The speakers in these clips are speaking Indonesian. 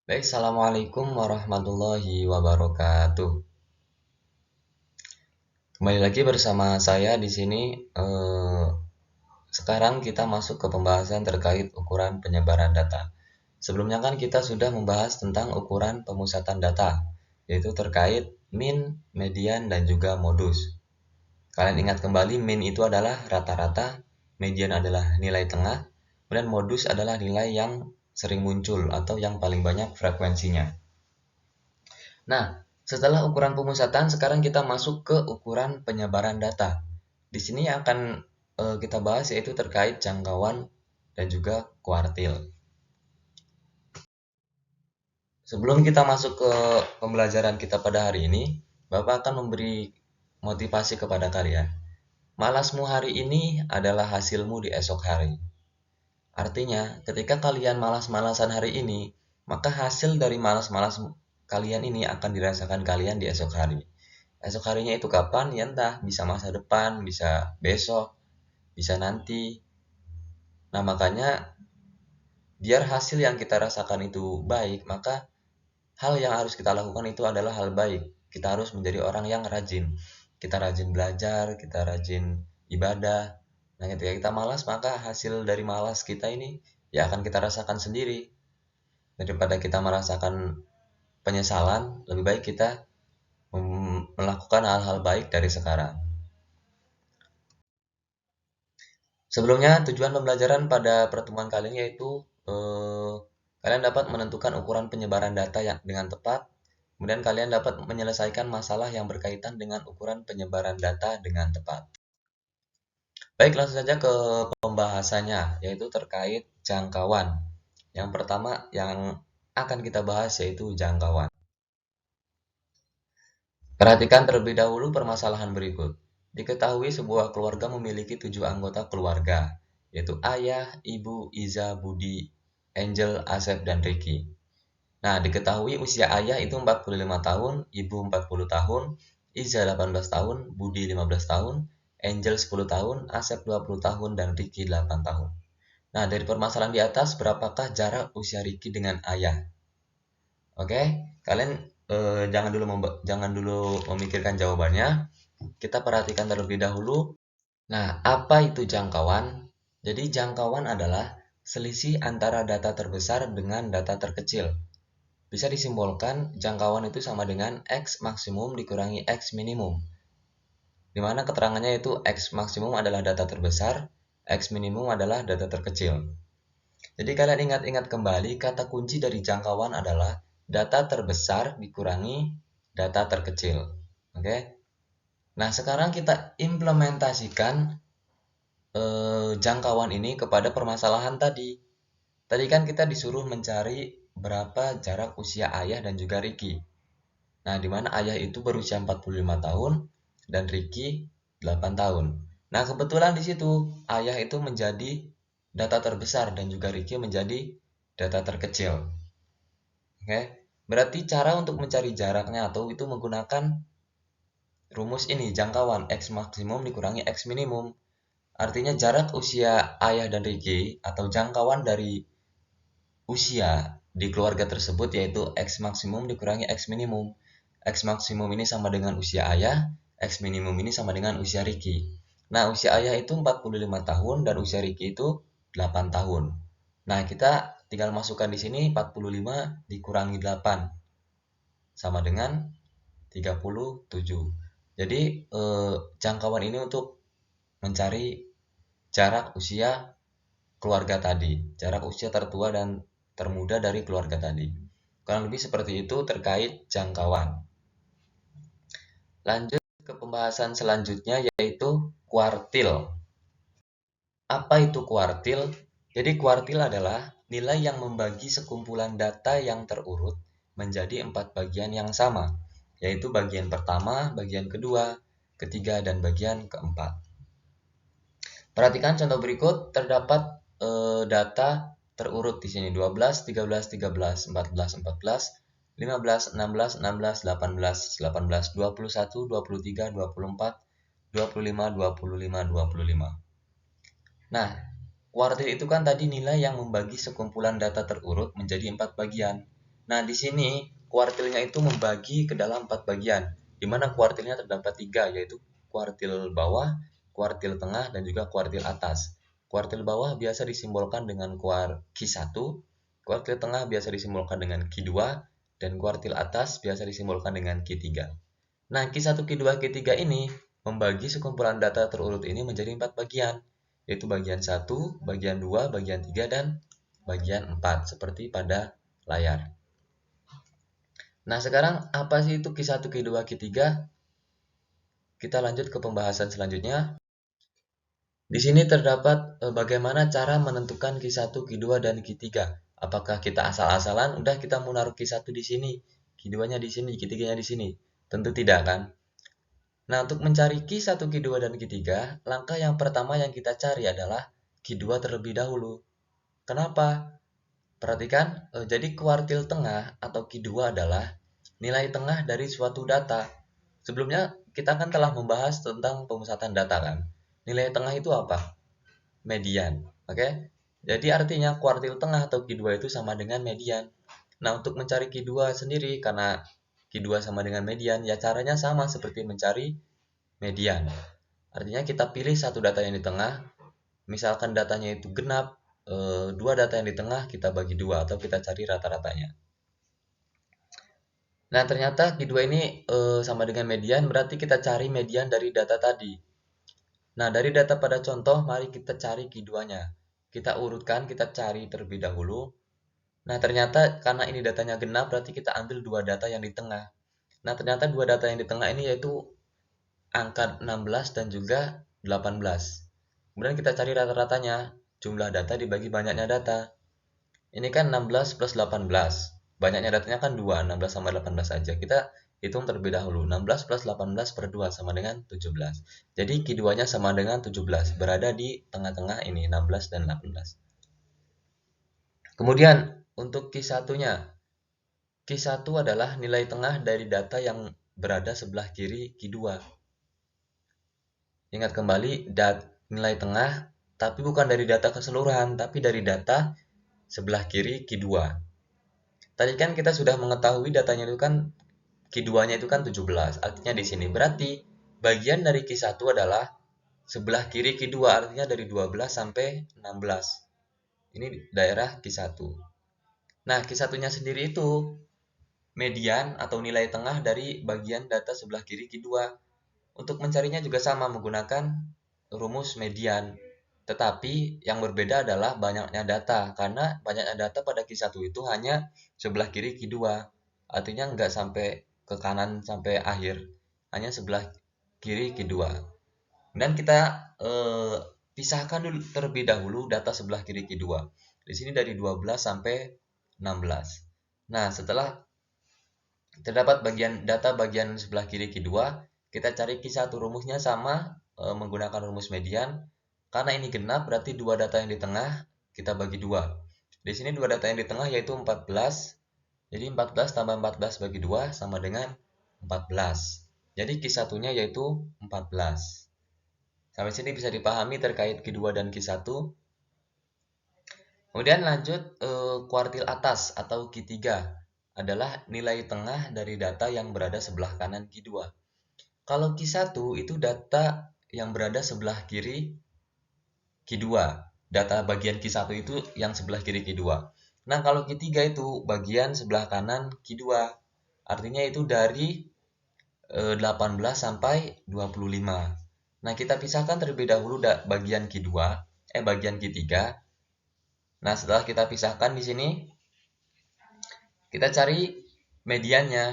Baik, assalamualaikum warahmatullahi wabarakatuh. Kembali lagi bersama saya di sini. Sekarang kita masuk ke pembahasan terkait ukuran penyebaran data. Sebelumnya kan kita sudah membahas tentang ukuran pemusatan data, yaitu terkait min, median, dan juga modus. Kalian ingat kembali, min itu adalah rata-rata, median adalah nilai tengah, dan modus adalah nilai yang sering muncul atau yang paling banyak frekuensinya. Nah, setelah ukuran pemusatan, sekarang kita masuk ke ukuran penyebaran data. Di sini akan kita bahas yaitu terkait jangkauan dan juga kuartil. Sebelum kita masuk ke pembelajaran kita pada hari ini, Bapak akan memberi motivasi kepada kalian. Malasmu hari ini adalah hasilmu di esok hari. Artinya, ketika kalian malas-malasan hari ini, maka hasil dari malas-malas kalian ini akan dirasakan kalian di esok hari. Esok harinya itu kapan? Ya entah, bisa masa depan, bisa besok, bisa nanti. Nah, makanya biar hasil yang kita rasakan itu baik, maka hal yang harus kita lakukan itu adalah hal baik. Kita harus menjadi orang yang rajin. Kita rajin belajar, kita rajin ibadah. Nah, ketika kita malas, maka hasil dari malas kita ini ya akan kita rasakan sendiri. Daripada kita merasakan penyesalan, lebih baik kita melakukan hal-hal baik dari sekarang. Sebelumnya, tujuan pembelajaran pada pertemuan kali ini yaitu kalian dapat menentukan ukuran penyebaran data yang dengan tepat, kemudian kalian dapat menyelesaikan masalah yang berkaitan dengan ukuran penyebaran data dengan tepat. Baik, langsung saja ke pembahasannya, yaitu terkait jangkauan. Yang pertama yang akan kita bahas yaitu jangkauan. Perhatikan terlebih dahulu permasalahan berikut. Diketahui sebuah keluarga memiliki 7 anggota keluarga, yaitu ayah, ibu, Iza, Budi, Angel, Asep, dan Ricky. Nah, diketahui usia ayah itu 45 tahun, ibu 40 tahun, Iza 18 tahun, Budi 15 tahun, Angel 10 tahun, Asep 20 tahun, dan Ricky 8 tahun. Nah, dari permasalahan di atas, berapakah jarak usia Ricky dengan ayah? Oke, kalian jangan dulu memikirkan jawabannya. Kita perhatikan terlebih dahulu. Nah, apa itu jangkauan? Jadi jangkauan adalah selisih antara data terbesar dengan data terkecil. Bisa disimbolkan jangkauan itu sama dengan X maksimum dikurangi X minimum. Di mana keterangannya itu X maksimum adalah data terbesar, X minimum adalah data terkecil. Jadi kalian ingat-ingat kembali kata kunci dari jangkauan adalah data terbesar dikurangi data terkecil. Oke. Nah, sekarang kita implementasikan jangkauan ini kepada permasalahan tadi. Tadi kan kita disuruh mencari berapa jarak usia ayah dan juga Ricky. Nah, di mana ayah itu berusia 45 tahun dan Ricky 8 tahun. Nah, kebetulan di situ ayah itu menjadi data terbesar dan juga Ricky menjadi data terkecil. Oke. Berarti cara untuk mencari jaraknya atau itu menggunakan rumus ini, jangkauan X maksimum dikurangi X minimum. Artinya jarak usia ayah dan Ricky atau jangkauan dari usia di keluarga tersebut yaitu X maksimum dikurangi X minimum. X maksimum ini sama dengan usia ayah, X minimum ini sama dengan usia Ricky. Nah, usia ayah itu 45 tahun dan usia Ricky itu 8 tahun. Nah, kita tinggal masukkan di sini 45 dikurangi 8 sama dengan 37. Jadi, jangkauan ini untuk mencari jarak usia keluarga tadi, jarak usia tertua dan termuda dari keluarga tadi. Kurang lebih seperti itu terkait jangkauan. Lanjut ke pembahasan selanjutnya yaitu kuartil. Apa itu kuartil? Jadi kuartil adalah nilai yang membagi sekumpulan data yang terurut menjadi 4 bagian yang sama, yaitu bagian pertama, bagian kedua, ketiga, dan bagian keempat. Perhatikan contoh berikut, terdapat data terurut di sini 12, 13, 13, 14, 14, 15, 16, 16, 18, 18, 21, 23, 24, 25, 25, 25. Nah, kuartil itu kan tadi nilai yang membagi sekumpulan data terurut menjadi 4 bagian. Nah, di sini kuartilnya itu membagi ke dalam 4 bagian, di mana kuartilnya terdapat 3, yaitu kuartil bawah, kuartil tengah, dan juga kuartil atas. Kuartil bawah biasa disimbolkan dengan Q1, kuartil tengah biasa disimbolkan dengan Q2, dan kuartil atas biasa disimbolkan dengan Q3. Nah, Q1, Q2, Q3 ini membagi sekumpulan data terurut ini menjadi 4 bagian, yaitu bagian 1, bagian 2, bagian 3, dan bagian 4, seperti pada layar. Nah, sekarang apa sih itu Q1, Q2, Q3? Kita lanjut ke pembahasan selanjutnya. Di sini terdapat bagaimana cara menentukan Q1, Q2, dan Q3. Apakah kita asal-asalan, udah kita mau naruh Q1 di sini, Q2-nya di sini, Q3-nya di sini? Tentu tidak kan? Nah, untuk mencari Q1, Q2, dan Q3, langkah yang pertama yang kita cari adalah Q2 terlebih dahulu. Kenapa? Perhatikan, jadi kuartil tengah atau Q2 adalah nilai tengah dari suatu data. Sebelumnya kita kan telah membahas tentang pemusatan data kan. Nilai tengah itu apa? Median. Oke? Jadi artinya kuartil tengah atau Q2 itu sama dengan median. Nah, untuk mencari Q2 sendiri karena Q2 sama dengan median, ya caranya sama seperti mencari median. Artinya kita pilih satu data yang di tengah, misalkan datanya itu genap, dua data yang di tengah kita bagi dua atau kita cari rata-ratanya. Nah, ternyata Q2 ini sama dengan median, berarti kita cari median dari data tadi. Nah, dari data pada contoh, mari kita cari Q2-nya. Kita urutkan, kita cari terlebih dahulu. Nah, ternyata karena ini datanya genap, berarti kita ambil dua data yang di tengah. Nah, ternyata dua data yang di tengah ini yaitu angka 16 dan juga 18. Kemudian kita cari rata-ratanya, jumlah data dibagi banyaknya data. Ini kan 16 plus 18. Banyaknya datanya kan 2, 16 sama 18 saja. Kita hitung terlebih dahulu. 16 plus 18 per 2 sama dengan 17. Jadi Q2-nya sama dengan 17, berada di tengah-tengah ini, 16 dan 18. Kemudian untuk Q1-nya, Q1 adalah nilai tengah dari data yang berada sebelah kiri Q2. Ingat kembali, nilai tengah, tapi bukan dari data keseluruhan, tapi dari data sebelah kiri Q2. Tadi kan kita sudah mengetahui datanya itu kan Q2-nya itu kan 17. Artinya di sini berarti bagian dari Q1 adalah sebelah kiri Q2, artinya dari 12 sampai 16. Ini daerah Q1. Nah, Q1-nya sendiri itu median atau nilai tengah dari bagian data sebelah kiri Q2. Untuk mencarinya juga sama menggunakan rumus median. Tetapi yang berbeda adalah banyaknya data, karena banyaknya data pada Q1 itu hanya sebelah kiri Q2. Artinya nggak sampai ke kanan sampai akhir, hanya sebelah kiri Q2. Dan kita pisahkan dulu terlebih dahulu data sebelah kiri Q2. Di sini dari 12 sampai 16. Nah, setelah terdapat data bagian sebelah kiri Q2, kita cari Q1, rumusnya sama menggunakan rumus median. Karena ini genap, berarti dua data yang di tengah kita bagi dua. Di sini dua data yang di tengah yaitu 14. Jadi 14 tambah 14 bagi 2 sama dengan 14. Jadi Q1-nya yaitu 14. Sampai sini bisa dipahami terkait Q2 dan Q1. Kemudian lanjut kuartil atas atau Q3 adalah nilai tengah dari data yang berada sebelah kanan Q2. Kalau Q1 itu data yang berada sebelah kiri Q2. Data bagian Q1 itu yang sebelah kiri Q2. Nah, kalau Q3 itu bagian sebelah kanan Q2. Artinya itu dari 18 sampai 25. Nah, kita pisahkan terlebih dahulu bagian Q2, bagian Q3. Nah, setelah kita pisahkan di sini, kita cari mediannya.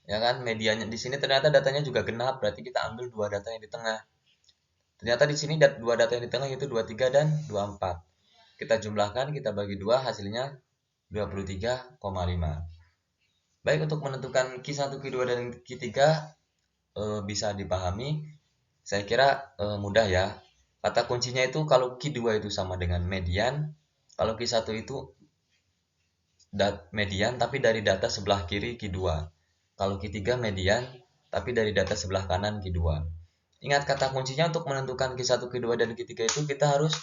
Ya kan, mediannya di sini ternyata datanya juga genap, berarti kita ambil dua data yang di tengah. Ternyata di sini dua data yang di tengah yaitu 23 dan 24. Kita jumlahkan, kita bagi dua, hasilnya 23,5. Baik, untuk menentukan Q1, Q2, dan Q3 bisa dipahami. Saya kira mudah ya. Kata kuncinya itu kalau Q2 itu sama dengan median, kalau Q1 itu median tapi dari data sebelah kiri Q2. Kalau Q3 median tapi dari data sebelah kanan Q2. Ingat, kata kuncinya untuk menentukan Q1, Q2, dan Q3 itu kita harus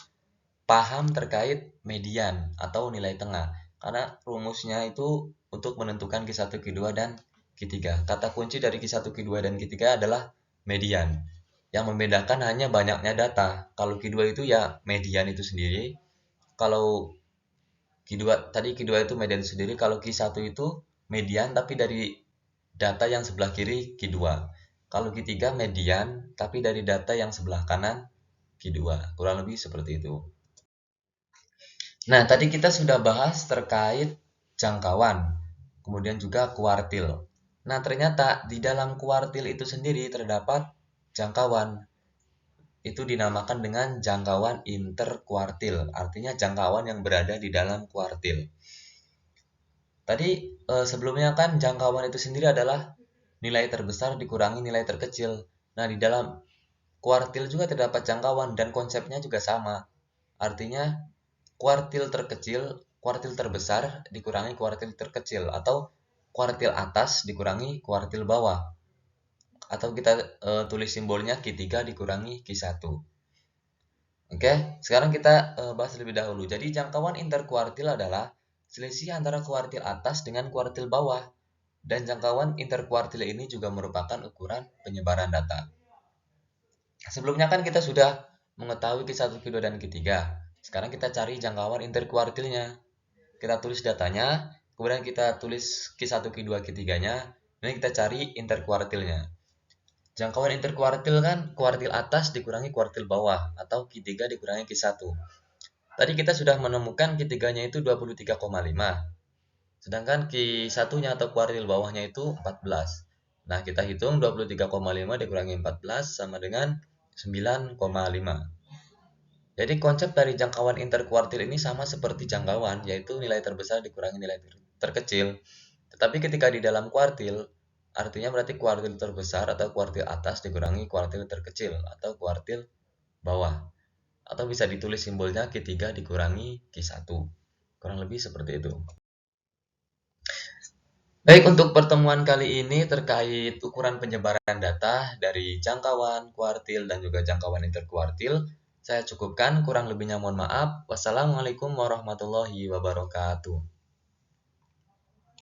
paham terkait median atau nilai tengah. karena rumusnya itu untuk menentukan Q1, Q2, dan Q3. Kata kunci dari Q1, Q2, dan Q3 adalah median. Yang membedakan hanya banyaknya data. Kalau Q2 itu ya median itu sendiri. Kalau Q2 itu median itu sendiri. Kalau Q1 itu median tapi dari data yang sebelah kiri Q2. Kalau Q3 median tapi dari data yang sebelah kanan Q2. Kurang lebih seperti itu. Nah, tadi kita sudah bahas terkait jangkauan, kemudian juga kuartil. Nah, ternyata di dalam kuartil itu sendiri terdapat jangkauan. Itu dinamakan dengan jangkauan interkuartil, artinya jangkauan yang berada di dalam kuartil. Tadi sebelumnya kan jangkauan itu sendiri adalah nilai terbesar dikurangi nilai terkecil. Nah, di dalam kuartil juga terdapat jangkauan dan konsepnya juga sama. Artinya kuartil terkecil, kuartil terbesar dikurangi kuartil terkecil, atau kuartil atas dikurangi kuartil bawah. Atau kita tulis simbolnya Q3 dikurangi Q1. Oke, sekarang kita bahas lebih dahulu. Jadi jangkauan interkuartil adalah selisih antara kuartil atas dengan kuartil bawah. Dan jangkauan interkuartil ini juga merupakan ukuran penyebaran data. Sebelumnya kan kita sudah mengetahui Q1, Q2, dan Q3. Sekarang kita cari jangkauan interkuartilnya. Kita tulis datanya, kemudian kita tulis Q1, Q2, Q3-nya, dan kita cari interkuartilnya. Jangkauan interkuartil kan kuartil atas dikurangi kuartil bawah, atau Q3 dikurangi Q1. Tadi kita sudah menemukan Q3-nya itu 23,5. Sedangkan Q1-nya atau kuartil bawahnya itu 14. Nah, kita hitung 23,5 dikurangi 14 sama dengan 9,5. Jadi konsep dari jangkauan interkuartil ini sama seperti jangkauan, yaitu nilai terbesar dikurangi nilai terkecil. Tetapi ketika di dalam kuartil, artinya berarti kuartil terbesar atau kuartil atas dikurangi kuartil terkecil atau kuartil bawah. Atau bisa ditulis simbolnya Q3 dikurangi Q1. Kurang lebih seperti itu. Baik, untuk pertemuan kali ini terkait ukuran penyebaran data dari jangkauan, kuartil, dan juga jangkauan interkuartil, saya cukupkan, kurang lebihnya mohon maaf. Wassalamualaikum warahmatullahi wabarakatuh.